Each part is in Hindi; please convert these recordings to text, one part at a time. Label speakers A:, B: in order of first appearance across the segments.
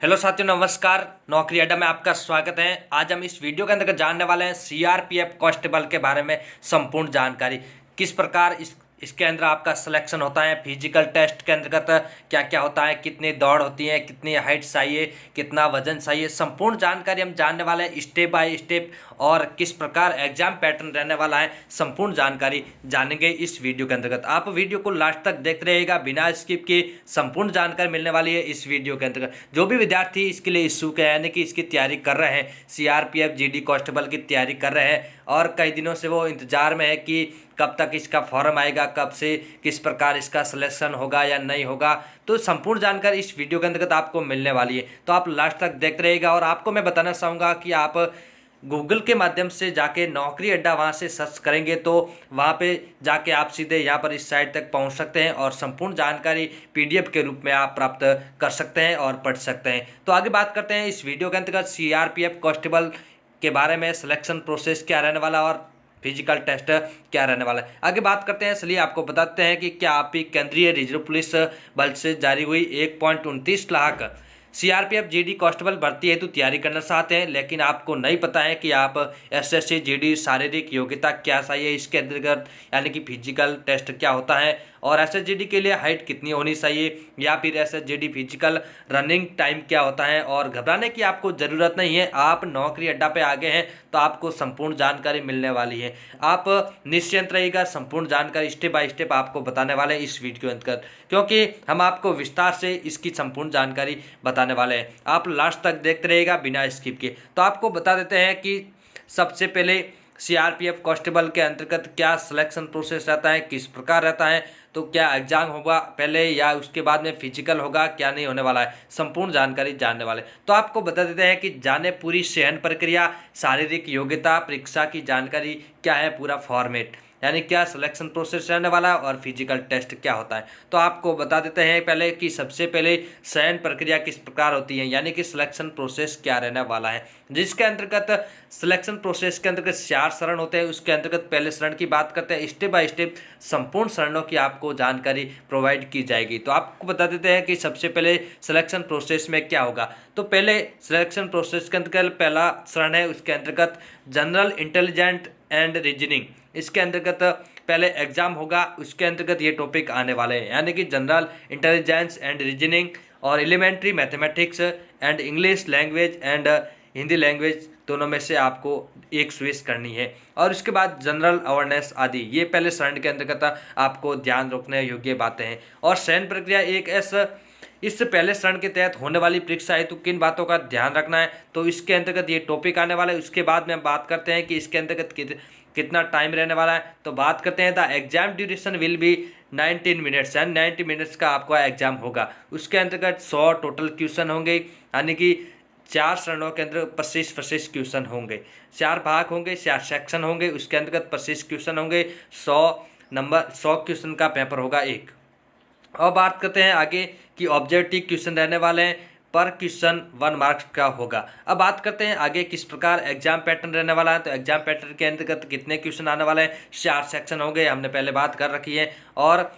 A: हेलो साथियों, नमस्कार। नौकरी अड्डा में आपका स्वागत है। आज हम इस वीडियो के अंतर्गत जानने वाले हैं सीआरपीएफ कांस्टेबल के बारे में संपूर्ण जानकारी। किस प्रकार इसके अंदर आपका सिलेक्शन होता है, फिजिकल टेस्ट के अंतर्गत क्या क्या होता है, कितनी दौड़ होती है, कितनी हाइट चाहिए, कितना वजन चाहिए, संपूर्ण जानकारी हम जानने वाले हैं स्टेप बाय स्टेप। और किस प्रकार एग्जाम पैटर्न रहने वाला है, संपूर्ण जानकारी जानेंगे इस वीडियो के अंतर्गत। आप वीडियो को लास्ट तक देखते रहिएगा, बिना स्किप के संपूर्ण जानकारी मिलने वाली है इस वीडियो के अंतर्गत। जो भी विद्यार्थी इसके लिए इच्छुक है, यानी कि इसकी तैयारी कर रहे हैं, सीआरपीएफ जीडी कांस्टेबल की तैयारी कर रहे हैं और कई दिनों से वो इंतजार में है कि कब तक इसका फॉर्म आएगा, कब से किस प्रकार इसका सिलेक्शन होगा या नहीं होगा, तो संपूर्ण जानकारी इस वीडियो के अंतर्गत आपको मिलने वाली है। तो आप लास्ट तक देखते रहिएगा। और आपको मैं बताना चाहूँगा कि आप गूगल के माध्यम से जाके नौकरी अड्डा वहाँ से सर्च करेंगे तो वहाँ पे जाके आप सीधे यहाँ पर इस साइट तक पहुँच सकते हैं और संपूर्ण जानकारी पीडीएफ के रूप में आप प्राप्त कर सकते हैं और पढ़ सकते हैं। तो आगे बात करते हैं इस वीडियो के अंतर्गत सीआरपीएफ कांस्टेबल के बारे में, सिलेक्शन प्रोसेस क्या रहने वाला और फिजिकल टेस्ट क्या रहने वाला है। आगे बात करते हैं, चलिए आपको बताते हैं कि क्या आपकी केंद्रीय रिजर्व पुलिस बल से जारी हुई 1.29 लाख सीआरपीएफ जीडी कांस्टेबल भर्ती हेतु तैयारी करना चाहते हैं, लेकिन आपको नहीं पता है कि आप एसएससी जीडी शारीरिक योग्यता क्या चाहिए इसके अंतर्गत, यानी कि फिजिकल टेस्ट क्या होता है, और एसएसजीडी के लिए हाइट कितनी होनी चाहिए, या फिर एसएसजीडी फिजिकल रनिंग टाइम क्या होता है। और घबराने की आपको ज़रूरत नहीं है, आप नौकरी अड्डा पे आ गए हैं तो आपको संपूर्ण जानकारी मिलने वाली है। आप निश्चिंत रहिएगा, संपूर्ण जानकारी स्टेप बाय स्टेप आपको बताने वाले हैं इस वीडियो के अंतर्गत, क्योंकि हम आपको विस्तार से इसकी संपूर्ण जानकारी बताने वाले हैं। आप लास्ट तक देखते रहिएगा बिना स्किप के। तो आपको बता देते हैं कि सबसे पहले सीआरपीएफ कांस्टेबल के अंतर्गत क्या सिलेक्शन प्रोसेस रहता है, किस प्रकार रहता है, तो क्या एग्जाम होगा पहले या उसके बाद में फिजिकल होगा, क्या नहीं होने वाला है, संपूर्ण जानकारी जानने वाले। तो आपको बता देते हैं कि जाने पूरी चयन प्रक्रिया, शारीरिक योग्यता परीक्षा की जानकारी क्या है, पूरा फॉर्मेट, यानी क्या सिलेक्शन प्रोसेस रहने वाला है और फिजिकल टेस्ट क्या होता है। तो आपको बता देते हैं पहले कि सबसे पहले चयन प्रक्रिया किस प्रकार होती है, यानी कि सिलेक्शन प्रोसेस क्या रहने वाला है, जिसके अंतर्गत सिलेक्शन प्रोसेस के अंतर्गत 4 चरण होते हैं। उसके अंतर्गत पहले चरण की बात करते हैं, स्टेप बाय स्टेप संपूर्ण चरणों की आपको जानकारी प्रोवाइड की जाएगी। तो आपको बता देते हैं कि सबसे पहले सिलेक्शन प्रोसेस में क्या होगा। तो पहले सिलेक्शन प्रोसेस के अंतर्गत पहला चरण है, उसके अंतर्गत जनरल इंटेलिजेंट एंड रीजनिंग, इसके अंतर्गत पहले एग्जाम होगा, उसके अंतर्गत ये टॉपिक आने वाले हैं, यानी कि जनरल इंटेलिजेंस एंड रीजनिंग और elementary mathematics and English language and Hindi language, दोनों में से आपको एक स्विच करनी है। और उसके बाद जनरल अवेयरनेस आदि, ये पहले चरण के अंतर्गत आपको ध्यान रखने योग्य बातें हैं। और चयन प्रक्रिया एक इस पहले चरण के तहत होने वाली परीक्षा हेतु किन बातों का ध्यान रखना है, तो इसके अंतर्गत ये टॉपिक आने वाला है। उसके बाद में हम बात करते हैं कि इसके अंतर्गत कितना टाइम रहने वाला है। तो बात करते हैं the exam duration will be 19 minutes, यानी 90 मिनट्स का आपका एग्जाम होगा। उसके अंतर्गत 100 टोटल क्वेश्चन होंगे, यानी कि 4 चरणों के अंदर 25 क्वेश्चन होंगे, 4 भाग होंगे, 4 सेक्शन होंगे, उसके अंतर्गत 25 क्वेश्चन होंगे, 100 क्वेश्चन का पेपर होगा एक। और बात करते हैं आगे कि ऑब्जेक्टिव क्वेश्चन रहने वाले हैं, पर क्वेश्चन 1 मार्क्स का होगा। अब बात करते हैं आगे किस प्रकार एग्जाम पैटर्न रहने वाला है। तो एग्जाम पैटर्न के अंतर्गत कितने क्वेश्चन आने वाले हैं, 4 सेक्शन होंगे, हमने पहले बात कर रखी है। और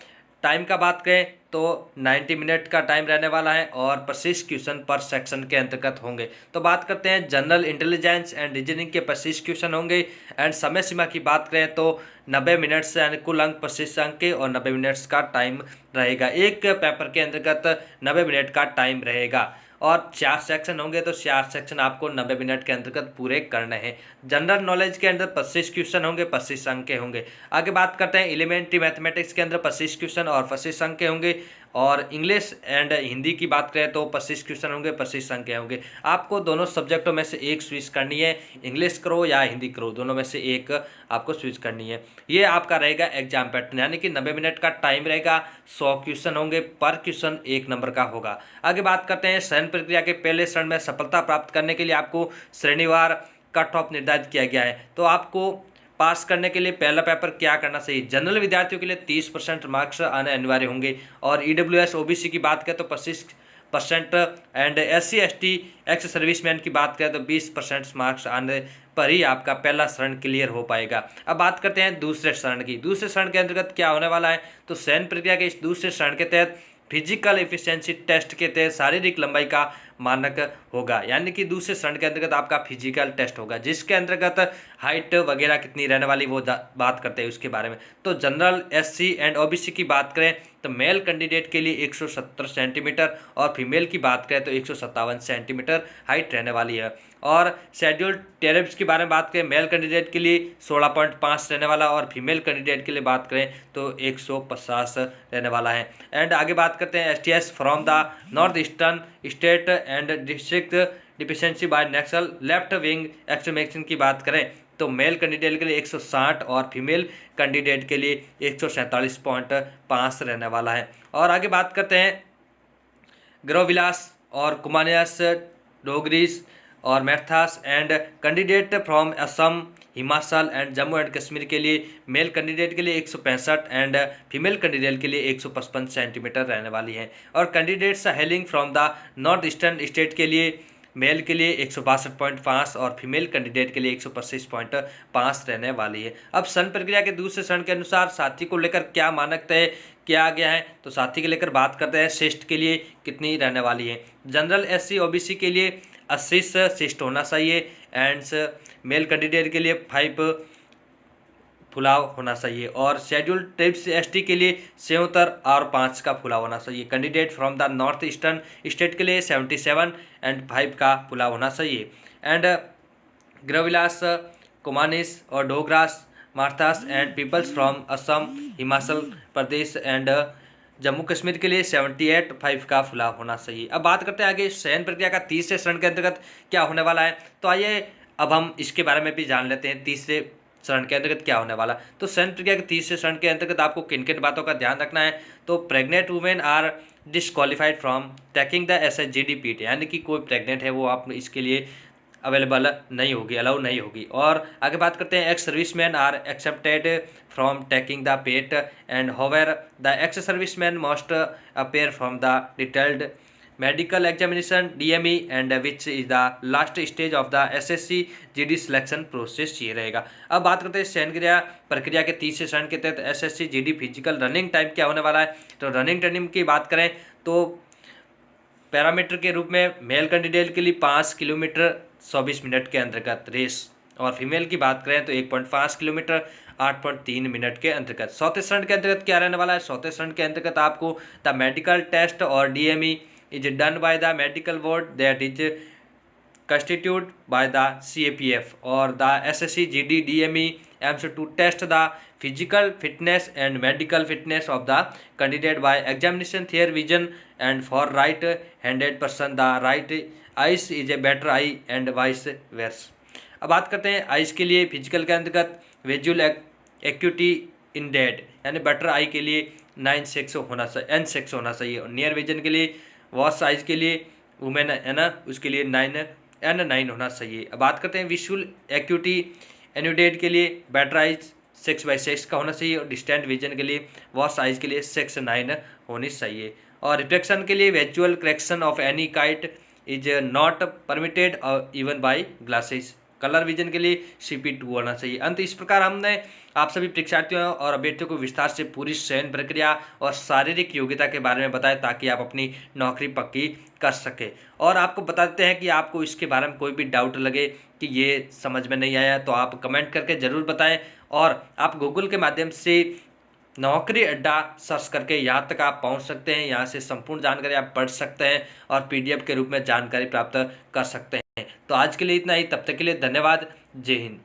A: टाइम का बात करें तो 90 मिनट का टाइम रहने वाला है और 25 क्वेश्चन पर सेक्शन के अंतर्गत होंगे। तो बात करते हैं जनरल इंटेलिजेंस एंड रीजनिंग के 25 क्वेश्चन होंगे। एंड समय सीमा की बात करें तो 90 मिनट से, यानी कुल अंक 25 अंक के और 90 मिनट्स का टाइम रहेगा। एक पेपर के अंतर्गत 90 मिनट का टाइम रहेगा और 4 सेक्शन होंगे, तो 4 सेक्शन आपको 90 मिनट के अंतर्गत पूरे करने हैं। जनरल नॉलेज के अंदर 25 क्वेश्चन होंगे, 25 अंक के होंगे। आगे बात करते हैं एलिमेंट्री मैथमेटिक्स के अंदर 25 क्वेश्चन और 25 अंक के होंगे। और इंग्लिश एंड हिंदी की बात करें तो 25 क्वेश्चन होंगे, 25 अंक के होंगे। आपको दोनों सब्जेक्टों में से एक स्विच करनी है, इंग्लिश करो या हिंदी करो, दोनों में से एक आपको स्विच करनी है। ये आपका रहेगा एग्जाम पैटर्न, यानी कि 90 मिनट का टाइम रहेगा, 100 क्वेश्चन होंगे, पर क्वेश्चन 1 नंबर का होगा। आगे बात करते हैं चयन प्रक्रिया के पहले चरण में सफलता प्राप्त करने के लिए आपको श्रेणीवार कट ऑफ निर्धारित किया गया है। तो आपको पास करने के लिए पहला पेपर क्या करना चाहिए। जनरल विद्यार्थियों के लिए 30% मार्क्स आने अनिवार्य होंगे। और ईडब्ल्यूएस ओबीसी की बात करें तो 25% and SC ST ex serviceman की बात करें तो 20% मार्क्स आने पर ही आपका पहला चरण क्लियर हो पाएगा। अब बात करते हैं दूसरे चरण की। दूसरे चरण के अंतर्गत क्या होने वाला है, तो चयन प्रक्रिया के इस दूसरे चरण के तहत फिजिकल एफिशिएंसी टेस्ट के तहत शारीरिक लंबाई का मानक होगा, यानी कि दूसरे चरण के अंतर्गत आपका फिजिकल टेस्ट होगा, जिसके अंतर्गत हाइट वगैरह कितनी रहने वाली वो बात करते हैं उसके बारे में। तो जनरल, SC एंड OBC की बात करें तो मेल कैंडिडेट के लिए 170 सेंटीमीटर और फीमेल की बात करें तो 157 सेंटीमीटर हाइट रहने वाली है। और शेड्यूल्ड ट्राइब्स के बारे में बात करें, मेल कैंडिडेट के लिए 16.5 रहने वाला और फीमेल कैंडिडेट के लिए बात करें तो 150 रहने वाला है। एंड आगे बात करते हैं STS from the north eastern state and district deficiency by Naxal left wing extremism की बात करें तो मेल कैंडिडेट के लिए 160 और फीमेल कैंडिडेट के लिए 147.5 रहने वाला है। और आगे बात करते हैं ग्रोविलास और कुमानियास, डोगरीज और Marathas and candidate from Assam, Himachal and Jammu and Kashmir के लिए मेल कैंडिडेट के लिए 165 एंड फीमेल कैंडिडेट के लिए 155 सेंटीमीटर रहने वाली है। और candidates hailing from the north eastern state के लिए मेल के लिए 162.5 और फीमेल कैंडिडेट के लिए 125.5 रहने वाली है। अब सन प्रक्रिया के दूसरे चरण के अनुसार साथी को लेकर क्या मानक तय किया गया है, तो साथी के लेकर बात करते हैं शिष्ट के लिए कितनी रहने वाली है। जनरल, SC OBC के लिए 80 शिष्ट होना चाहिए एंड मेल कैंडिडेट के लिए 5 फुलाव होना चाहिए और शेड्यूल्ड ट्राइब्स ST के लिए 77 और 5 का फुलाव होना चाहिए। Candidate from the north eastern state के लिए 77 एंड 5 का फुलाव होना चाहिए। एंड ग्रविलास, कुमानिस और Dogras, Marathas and peoples from Assam, Himachal Pradesh and Jammu Kashmir के लिए 78 5 का फुलाव होना चाहिए। अब बात करते हैं आगे चयन प्रक्रिया का तीसरे चरण के अंतर्गत क्या होने वाला है, तो आइए अब हम इसके बारे में भी जान लेते हैं तीसरे चरण के अंतर्गत क्या होने वाला। तो चयन प्रक्रिया के तीसरे चरण के अंतर्गत आपको किन किन बातों का ध्यान रखना है, तो pregnant women are disqualified from taking the SHGD PET, यानी कि कोई प्रेग्नेंट है वो आप इसके लिए अवेलेबल नहीं होगी, अलाउ नहीं होगी। और आगे बात करते हैं ex serviceman are excepted from taking the PET and however the ex serviceman must appear from the detailed medical examination DME and which is the last stage of the SHGD selection process ये रहेगा। अब बात करते हैं चयन क्रिया प्रक्रिया के तीसरे चरण के तहत SHGD फिजिकल रनिंग टाइम क्या होने वाला है, तो रनिंग टाइम की बात करें तो पैरामीटर के रूप में मेल कैंडिडेट के लिए 5 किलोमीटर 24 मिनट के अंतर्गत रेस और फीमेल की बात करें तो 1.5 किलोमीटर 8.3 मिनट के अंतर्गत। चौथे चरण के अंतर्गत क्या रहने वाला है, चौथे चरण के अंतर्गत आपको द मेडिकल टेस्ट और DME is done by the medical board that is constituted by the CAPF or the SHGD DME aims to test the physical fitness and medical fitness of the candidate by examination their vision and for right handed person the right eyes is a better eye and vice versa। अब बात करते हैं आइज के लिए फिजिकल के अंतर्गत विजुअल एक्यूटी इन डेड यानी बेटर आई के लिए 9/6 होना चाहिए, N6 होना चाहिए। और नियर विजन के लिए वॉश आइज के लिए वुमेन है ना, उसके लिए 9 होना चाहिए। अब बात करते हैं विजुअल एक्यूटी एनुडेट के लिए बेटर आइज 6/6 का होना चाहिए और डिस्टेंट विजन के लिए वॉश आइज के लिए 6/9 होनी चाहिए। और रिफ्लेक्शन के लिए visual correction of any kite is not permitted even bye glasses. Colour vision के लिए CP2 होना चाहिए। अंत इस प्रकार हमने आप सभी परीक्षार्थियों और अभ्यर्थियों को विस्तार से पूरी चयन प्रक्रिया और शारीरिक योग्यता के बारे में बताया ताकि आप अपनी नौकरी पक्की कर सके। और आपको बताते हैं कि आपको इसके बारे में कोई भी डाउट लगे कि ये समझ में नहीं आया तो आप कमेंट करके ज़रूर बताएं। और आप गूगल के माध्यम से नौकरी अड्डा सर्च करके यहाँ तक आप पहुँच सकते हैं, यहाँ से संपूर्ण जानकारी आप पढ़ सकते हैं और PDF के रूप में जानकारी प्राप्त कर सकते हैं। तो आज के लिए इतना ही, तब तक के लिए धन्यवाद। जय हिंद।